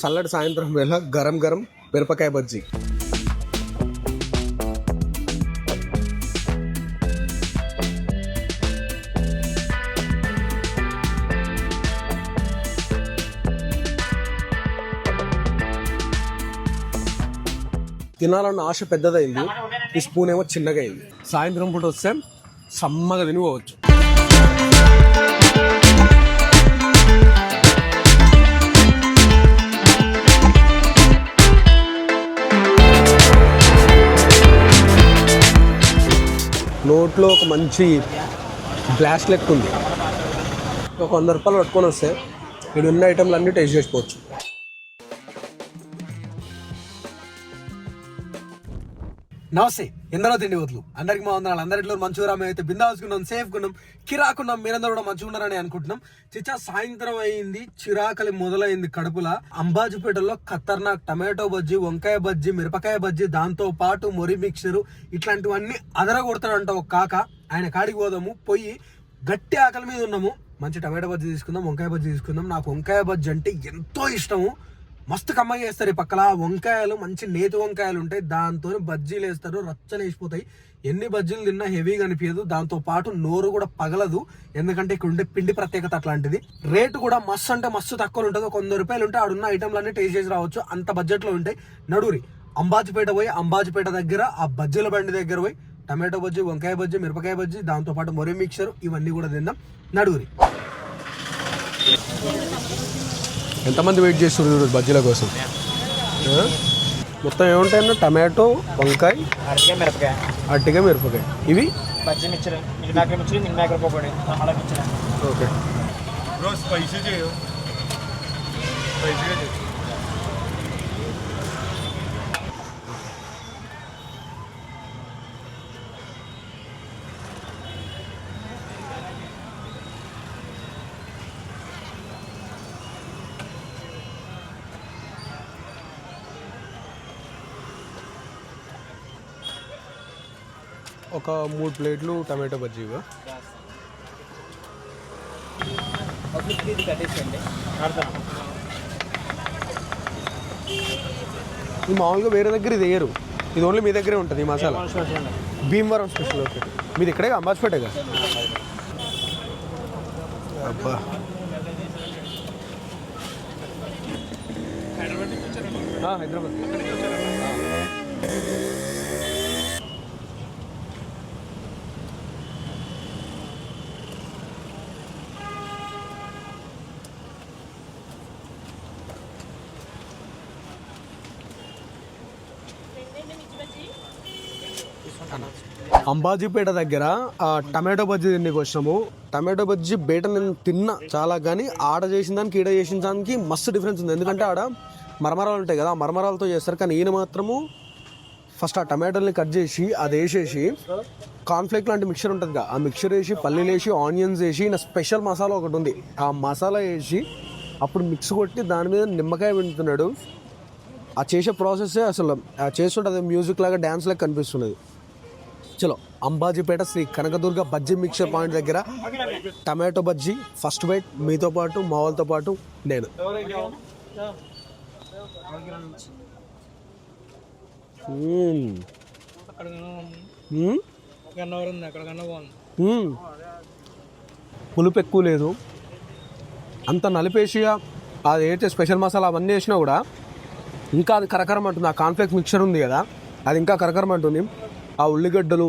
చల్లటి సాయంత్రం వేళ గరం గరం మిరపకాయ బజ్జీ. తినాలన్న ఆశ పెద్దదైంది, ఈ స్పూన్ ఏమో చిన్నగా అయింది. సాయంత్రం పూట వస్తే సమ్మగా తినిపోవచ్చు. నోట్లో ఒక మంచి బ్లాస్ట్ లెక్క ఉంది. ఒక 100 రూపాయలు పట్టుకొని వస్తే ఇక్కడ ఉన్న ఐటెంలు అన్నీ టేస్ట్ చేసుకోవచ్చు. నమస్తే, ఎందరో తిండి వదులు అందరికి మా వందనాలు. అందరిలో మంచిగా మేమైతే బిందాసుకున్నాం, సేఫ్గా ఉన్నాం, కిరాకున్నాం. మీరందరూ కూడా మంచిగా ఉన్నారని అనుకుంటున్నాం. చిచ్చా సాయంత్రం అయింది, చిరాకలి మొదలైంది కడుపులా. అంబాజీపేటలో ఖతర్నాక్ టమాటో బజ్జీ, వంకాయ బజ్జీ, మిరపకాయ బజ్జీ, దాంతో పాటు మొరి మిక్చరు ఇట్లాంటివన్నీ అదరగొడతాడంట ఒక కాక. ఆయన కాడికి పోదాము, పోయి గట్టి ఆకలి మీద ఉన్నాము. మంచి టమాటో బజ్జీ తీసుకుందాం, వంకాయ బజ్జీ తీసుకుందాం. నాకు వంకాయ బజ్జీ అంటే ఎంతో ఇష్టము. మస్తు కమ్మగా చేస్తారు. ఈ పక్కల వంకాయలు మంచి నేతి వంకాయలు ఉంటాయి, దాంతో బజ్జీలు వేస్తారు, రచ్చలు వేసిపోతాయి. ఎన్ని బజ్జీలు తిన్నా హెవీగా అనిపించదు, దాంతో పాటు నోరు కూడా పగలదు. ఎందుకంటే ఇక్కడ ఉండే పిండి ప్రత్యేకత అట్లాంటిది. రేటు కూడా మస్తు అంటే మస్తు తక్కువ ఉంటుంది. ఒక 100 రూపాయలు ఉంటే ఆడున్న ఐటమ్లన్నీ టేస్ట్ చేసి రావచ్చు, అంత బడ్జెట్లో ఉంటాయి. నడురి అంబాజీపేట పోయి, అంబాజీపేట దగ్గర ఆ బజ్జీల బండి దగ్గర పోయి టమాటో బజ్జీ, వంకాయ బజ్జీ, మిరపకాయ బజ్జీ, దాంతో పాటు మొరి మిక్చర్ ఇవన్నీ కూడా తిందాం. నడురి. ఎంతమంది వెయిట్ చేస్తున్నారు ఈరోజు బజ్జీల కోసం? మొత్తం ఏముంటాయన్న? టమాటో, వంకాయ, అరటికాయ, మిరపకాయ, ఇవి బజ్జీ మిక్చర్, మిల్మేకర్ పకోడీ, అలా మిక్చర్. ఓకే. ఒక 3 ప్లేట్లు టమాటో బజ్జీ. ఇది మామూలుగా వేరే దగ్గర ఇది వేయరు, ఇది ఓన్లీ మీ దగ్గరే ఉంటుంది ఈ మసాలా. భీమవరం స్పెషల్. ఓకే, మీది ఇక్కడే అంబాజీపేటగా? అబ్బా, హైదరాబాద్. అంబాజీపేట దగ్గర టమాటో బజ్జీ తిండికి వచ్చినాము. టమాటో బజ్జీ బయట నేను తిన్నా చాలా, కానీ ఆడ చేసిన దానికి ఈడ చేసిన దానికి మస్తు డిఫరెన్స్ ఉంది. ఎందుకంటే ఆడ మరమరాలు ఉంటాయి కదా, మరమరాలతో చేస్తారు. కానీ ఈయన మాత్రము ఫస్ట్ ఆ టమాటోల్ని కట్ చేసి అది వేసేసి కార్న్ఫ్లేక్ లాంటి మిక్చర్ ఉంటుంది కదా, ఆ మిక్చర్ వేసి పల్లీలు వేసి ఆనియన్స్ వేసి నా స్పెషల్ మసాలా ఒకటి ఉంది, ఆ మసాలా వేసి అప్పుడు మిక్స్ కొట్టి దాని మీద నిమ్మకాయ పిండుతున్నాడు. ఆ చేసే ప్రాసెస్సే అసలు చేస్తుంటే అది మ్యూజిక్ లాగా, డ్యాన్స్ లాగా కనిపిస్తున్నది. చలో, అంబాజీపేట శ్రీ కనకదుర్గ బజ్జీ మిక్చర్ పాయింట్ దగ్గర టమాటో బజ్జీ ఫస్ట్ బైట్, మీతో పాటు మా వాళ్ళతో పాటు నేను. పులుపు ఎక్కువ లేదు, అంత నలిపేసి అది ఏంటి స్పెషల్ మసాలా అవన్నీ వేసినా కూడా ఇంకా అది కరకరం అంటుంది. ఆ కాన్ఫ్లెక్స్ మిక్చర్ ఉంది కదా, అది ఇంకా కరకరం అంటుంది. ఆ ఉల్లిగడ్డలు,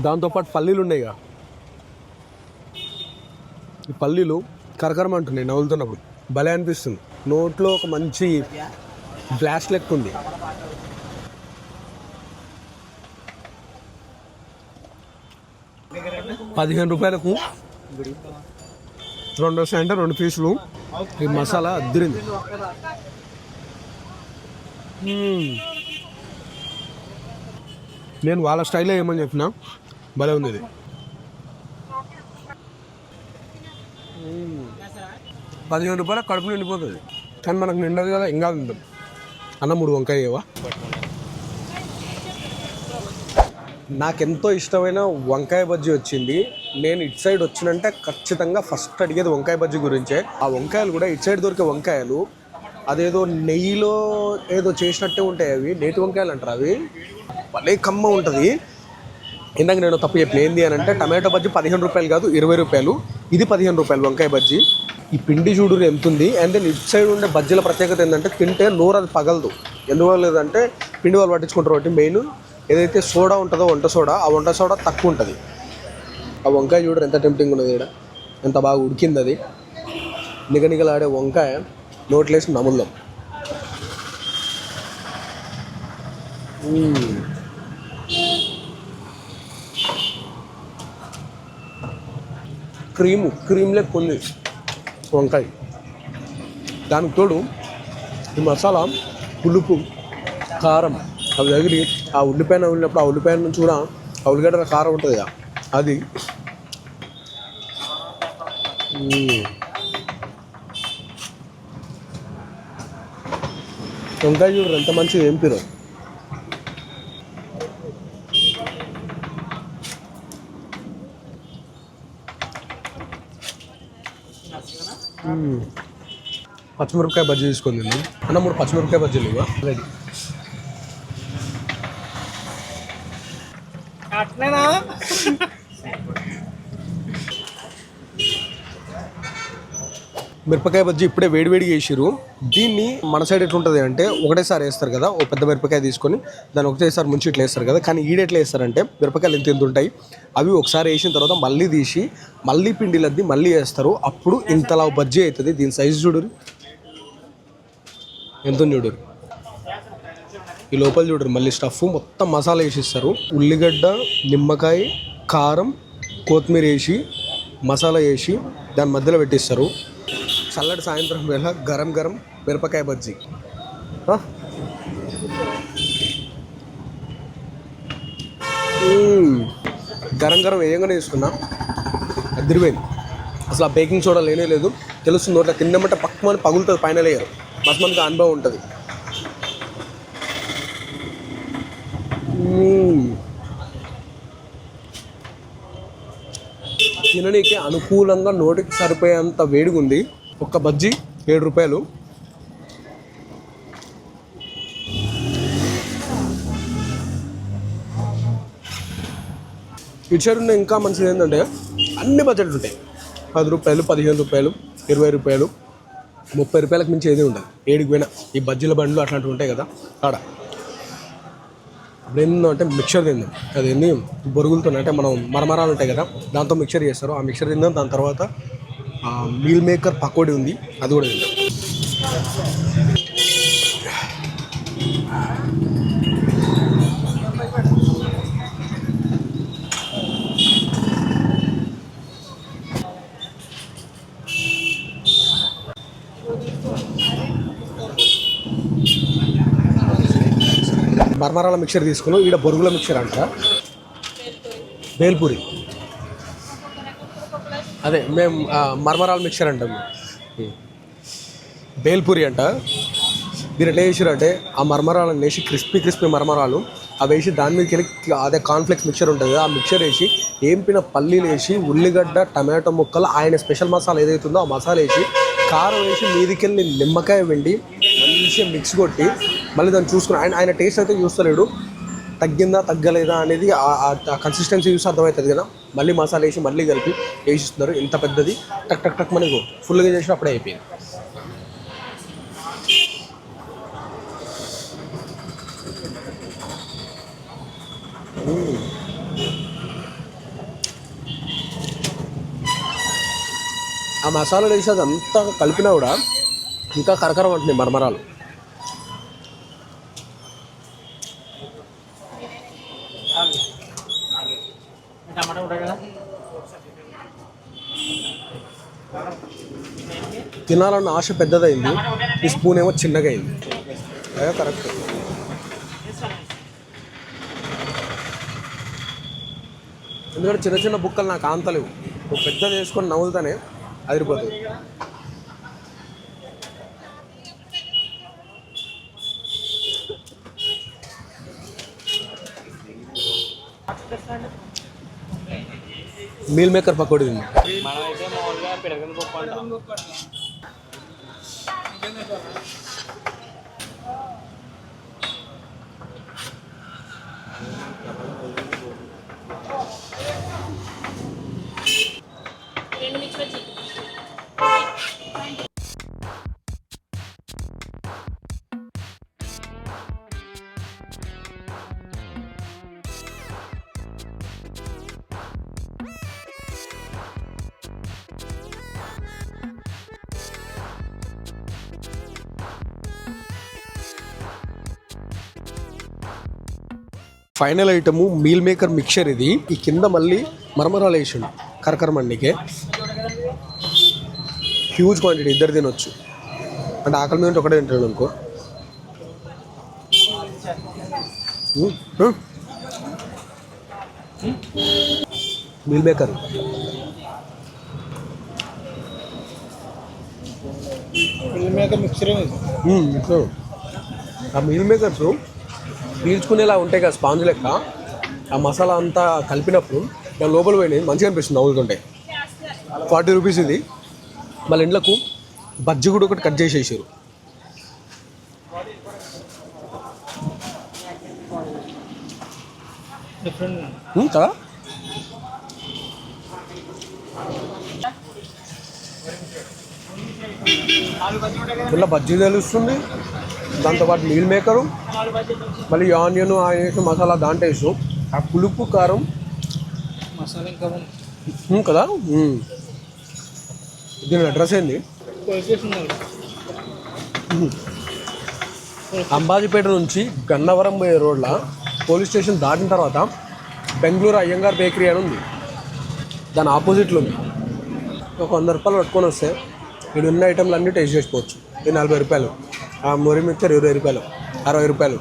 దాంతోపాటు పల్లీలు ఉన్నాయి కదా, ఈ పల్లీలు కరకరం అంటున్నాయి నవ్వులుతున్నప్పుడు, భలే అనిపిస్తుంది. నోట్లో ఒక మంచి బ్లాస్ట్ లెక్క ఉంది. ₹15 2 వస్తాయంటే 2 పీసులు. ఈ మసాలా అద్దిరింది. నేను వాళ్ళ స్టైల్లో ఏమని చెప్పినా భలే ఉంది ఇది. ₹15 కడుపు నిండిపోతుంది, కానీ మనకు నిండదు కదా, ఇంకా ఉంటుంది. అన్న 3 వంకాయ ఇవ్వవా? నాకెంతో ఇష్టమైన వంకాయ బజ్జీ వచ్చింది. నేను ఇటు సైడ్ వచ్చినంటే ఖచ్చితంగా ఫస్ట్ అడిగేది వంకాయ బజ్జీ గురించే. ఆ వంకాయలు కూడా ఇటు సైడ్ దొరికే వంకాయలు అదేదో నెయ్యిలో ఏదో చేసినట్టే ఉంటాయి అవి, నేతి వంకాయలు అంటారు అవి. భలే కమ్మ ఉంటుంది. ఇందాక నేను తప్పు చెప్పిన, ఏంది అని అంటే టమాటో బజ్జీ 15 రూపాయలు కాదు 20 రూపాయలు, ఇది 15 రూపాయలు వంకాయ బజ్జీ. ఈ పిండి చూడు ఎంత ఉంది. అండ్ దెన్ ఇటు సైడ్ ఉండే బజ్జీల ప్రత్యేకత ఏంటంటే తింటే నోరు అది పగలదు. ఎందువల్ల లేదంటే పిండి వాళ్ళు పట్టించుకుంటారు కాబట్టి. మెయిన్ ఏదైతే సోడా ఉంటుందో వంట సోడా, ఆ వంట సోడా తక్కువ ఉంటుంది. ఆ వంకాయ చూడరు ఎంత టెంప్టింగ్ ఉన్నది, ఇక్కడ ఎంత బాగా ఉడికింది అది. నిగనిగలాడే వంకాయ నోట్లేసి నములుదాం. క్రీమ్ లెక్క ఉంది వంకాయ. దానికి తోడు ఈ మసాలా, పులుపు, కారం అవి తగిలి ఆ ఉల్లిపాయన వెళ్ళినప్పుడు ఆ ఉల్లిపాయ నుంచి కూడా ఆ ఉల్లిగడ్డ కారం ఉంటుంది కదా అది. వంకాయ చూడరు ఎంత మంచిగా ఏం పిరు. పచ్చిమిరపకాయ బజ్జీ తీసుకుంది అన్న. 3 పచ్చిమిరపకాయ బజ్జీలు ఇవ్వ. రెడీ. మిరపకాయ బజ్జీ ఇప్పుడే వేడివేడిగా వేసిరు. దీన్ని మన సైడ్ ఎట్లుంటుంది అంటే ఒకటేసారి వేస్తారు కదా, ఓ పెద్ద మిరపకాయ తీసుకొని దాన్ని ఒకటేసారి ముంచి ఇట్లా వేస్తారు కదా. కానీ ఈడెట్లా వేస్తారంటే మిరపకాయలు ఎంత ఉంటాయి అవి ఒకసారి వేసిన తర్వాత మళ్ళీ తీసి మళ్ళీ పిండిలద్ది మళ్ళీ వేస్తారు. అప్పుడు ఇంతలా బజ్జీ అవుతుంది. దీని సైజు చూడరు ఎంత చూడరు. ఈ లోపల చూడరు మళ్ళీ స్టఫ్ మొత్తం మసాలా వేసిస్తారు. ఉల్లిగడ్డ, నిమ్మకాయ, కారం, కొత్తిమీర వేసి మసాలా వేసి దాని మధ్యలో పెట్టిస్తారు. చల్లటి సాయంత్రం వేళ గరం గరం మిరపకాయ బజ్జీ. గరం గరం వేయంగానే తీసుకున్నా అదిరిపోయింది. అసలు ఆ బేకింగ్ సోడా లేనే లేదు. తెలుస్తుంది నోట్ల తిన్నమంటే పక్కమని పగులుతుంది. పైన లేయరు మస్తు మనకి అనుభవం ఉంటుంది. తిననీకి అనుకూలంగా నోటికి సరిపోయేంత వేడిగా ఉంది. ఒక్క బజ్జీ 7 రూపాయలు. ఇటు సైడ్ ఉన్న ఇంకా మంచిది ఏంటంటే అన్ని బడ్జెట్లు ఉంటాయి. 10 రూపాయలు, 15 రూపాయలు, 20 రూపాయలు, 30 రూపాయలకు మించి ఏది ఉండదు. ఏడికి పోయినా ఈ బజ్జీల బండ్లు అట్లాంటివి ఉంటాయి కదా ఆడ. ఇప్పుడు ఏంటంటే మిక్చర్ తిందాం. అది ఏంది బొరుగులతో అంటే మనం మరమరాలు ఉంటాయి కదా దాంతో మిక్చర్ చేస్తారు. ఆ మిక్చర్ తిందాం. దాని తర్వాత మీల్ మేకర్ పకోడీ ఉంది, అది కూడా తిందాం. మరమరాల మిక్చర్ తీసుకున్నాం. ఈడ బొరుగుల మిక్చర్ అంట, బేల్పూరి. అదే మేము మరమరాల మిక్చర్ అంటాం, బేల్పూరి అంట. మీరు ఎట్లా చేసారంటే ఆ మరమరాలను వేసి క్రిస్పీ మరమరాలు అవి వేసి దాని మీదకి వెళ్ళి అదే కార్న్ఫ్లెక్స్ మిక్చర్ ఉంటుంది. ఆ మిక్చర్ వేసి ఏంపిన పల్లీలు వేసి ఉల్లిగడ్డ, టమాటో ముక్కలు, ఆయన స్పెషల్ మసాలా ఏదైతుందో ఆ మసాలా వేసి కారం వేసి మీదికి వెళ్ళి నిమ్మకాయ వెండి మంచిగా మిక్స్ కొట్టి మళ్ళీ దాన్ని చూసుకుని ఆయన టేస్ట్ అయితే చూస్తలేడు. తగ్గిందా తగ్గలేదా అనేది ఆ కన్సిస్టెన్సీ చూసి అర్థమవుతుంది కదా. మళ్ళీ మసాలా వేసి మళ్ళీ కలిపి వేసిస్తున్నారు. ఇంత పెద్దది టక్ టక్ టక్ మనకు ఫుల్గా చేసిన అప్పుడే అయిపోయింది. ఆ మసాలా వేసి అది అంతా కలిపినా కూడా ఇంకా కరకరం అంటున్నాయి మరమరాలు. తినాలన్న ఆశ పెద్దదైంది, ఈ స్పూన్ ఏమో చిన్నగా అయింది. అదే కరెక్ట్. ఎందుకంటే చిన్న చిన్న బుక్కలు నాకు ఆంతలేవు. ఒక పెద్దది వేసుకొని నవ్వుతానే అదిరిపోతుంది. మీల్ మేకర్ పకోడీ ఉంది. మనమైతే మామూలుగా పిడకల పప్పు అంటాం. Final item meal maker mixture ఇది. ఈ కింద మళ్ళీ మరమరాలు వేసిండు కరకరమండికే. హ్యూజ్ క్వాంటిటీ, ఇద్దరు తినొచ్చు. అంటే ఆకలి మీద ఒకటే తింటాడు అనుకో. మీల్ మేకర్ ఆ మీల్ మేకర్స్ పీల్చుకునేలా ఉంటాయి కదా స్పాంజ్ లెక్క. ఆ మసాలా అంతా కలిపినప్పుడు దాని లోపల పోయినాయి, మంచిగా అనిపిస్తుంది నవ్వులుతుంటాయి. 40 రూపీస్ ఇది. మళ్ళీ ఇంట్లోకు బజ్జి కూడా ఒకటి కట్ చేసేసారు కదా. ఇలా బజ్జీ తెలుస్తుంది, దాంతోపాటు మీల్ మేకరు, మళ్ళీ ఆనియన్ వేసి మసాలా దాంట్లో వేసు. ఆ పులుపు కారం మసాలా ఇంకా కదా. దీని అడ్రస్ ఏంది? అంబాజీపేట నుంచి గన్నవరం పోయే రోడ్ల పోలీస్ స్టేషన్ దాటిన తర్వాత బెంగళూరు అయ్యంగార్ బేకరీ అని ఉంది, దాని ఆపోజిట్లో ఉంది. ఒక 100 రూపాయలు పట్టుకొని వస్తే ఇక్కడ ఉన్న ఐటెంలు అన్నీ టేస్ట్ చేసుకోవచ్చు. ఇది 40 రూపాయలు. ఆ మొరి మిక్చర్ 20 రూపాయలు, 60 రూపాయలు.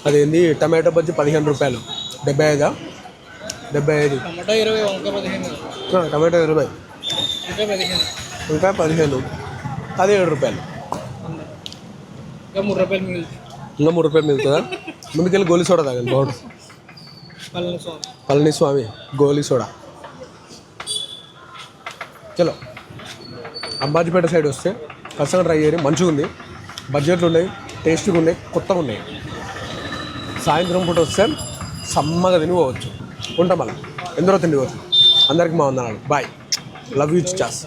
అదేంది టమాటో బజ్జీ 15 రూపాయలు. 75 టమాటో 20, వంకాయ 15. టమాటో 20, ఇంకా 15, అది 7 రూపాయలు. ఇంకా 3 రూపాయలు మిగులుతుంది. ఇంకా 3 రూపాయలు మిగులుతుందా? ముందుకెళ్ళి గోలీ సోడా తాగండి బాగుంటుంది. పళనిస్వామి గోలీ సోడా. చలో అంబాజీపేట సైడ్ వస్తే ఖచ్చితంగా ట్రై చేయండి, మంచిగా ఉంది. బడ్జెట్లు ఉన్నాయి, టేస్ట్గా ఉన్నాయి, కొత్తగా ఉన్నాయి. సాయంత్రం పూట వస్తే సమ్మగా తినిపోవచ్చు. ఉంటాం అలా ఎందరో తిండిపోవచ్చు. అందరికీ మా వందనాలు. Bye, love you chaas.